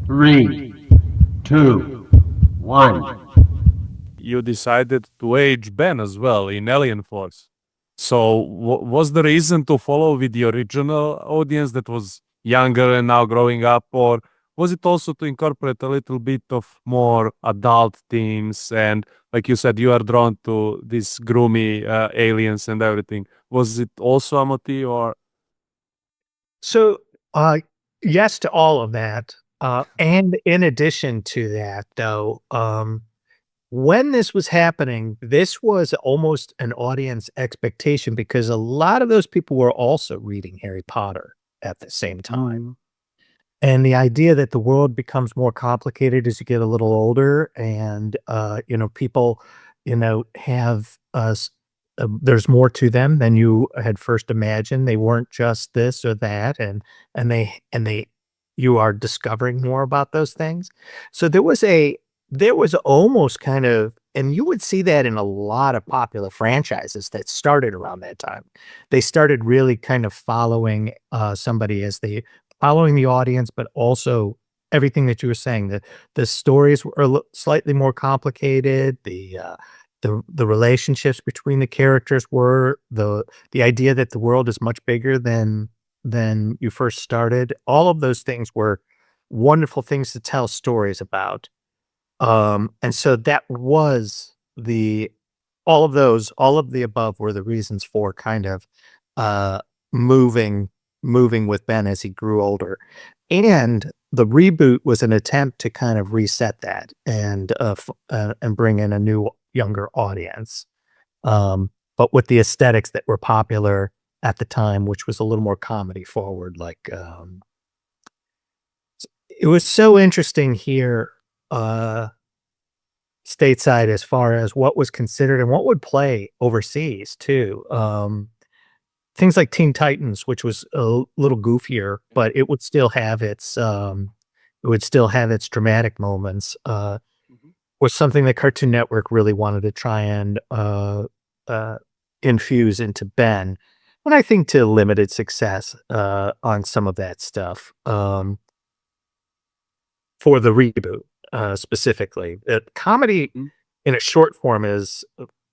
3, 2, 1. You decided to age Ben as well in Alien Force. So was the reason to follow with the original audience that was younger and now growing up, or was it also to incorporate a little bit of more adult themes? And like you said, you are drawn to these groomy aliens and everything. Was it also a motive, or? So, yes to all of that. And in addition to that, though, when this was happening, this was almost an audience expectation because a lot of those people were also reading Harry Potter at the same time. And the idea that the world becomes more complicated as you get a little older and, people, have, there's more to them than you had first imagined. They weren't just this or that, and you are discovering more about those things. So there was almost kind of, and you would see that in a lot of popular franchises that started around that time. They started really kind of following somebody as they following the audience, but also everything that you were saying. The stories were slightly more complicated. The relationships between the characters were the idea that the world is much bigger than you first started. All of those things were wonderful things to tell stories about. And so that was all of the above were the reasons for kind of moving with Ben as he grew older. And the reboot was an attempt to kind of reset that and bring in a new younger audience. But with the aesthetics that were popular at the time, which was a little more comedy forward, it was so interesting here stateside as far as what was considered and what would play overseas too. Things like Teen Titans, which was a little goofier, but it would still have its dramatic moments. Was something that Cartoon Network really wanted to try and infuse into Ben, and I think to limited success on some of that stuff for the reboot specifically. Comedy in a short form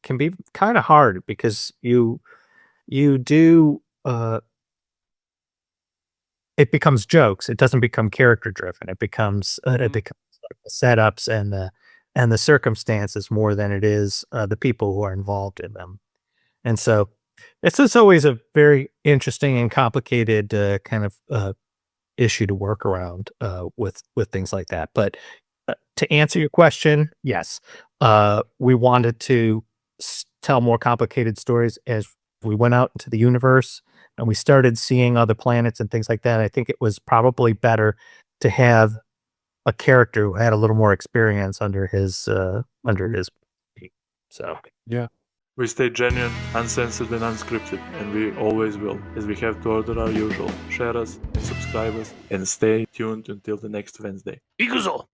can be kind of hard because you do it becomes jokes. It doesn't become character driven. It becomes the setups and the circumstances more than it is the people who are involved in them. And so it's just always a very interesting and complicated kind of issue to work around with things like that. But to answer your question, yes, we wanted to tell more complicated stories as we went out into the universe and we started seeing other planets and things like that. I think it was probably better to have a character who had a little more experience under his feet. So Yeah. We stay genuine, uncensored and unscripted, and we always will, as we have to order our usual. Share us and subscribe us, and stay tuned until the next Wednesday. Ikuzo!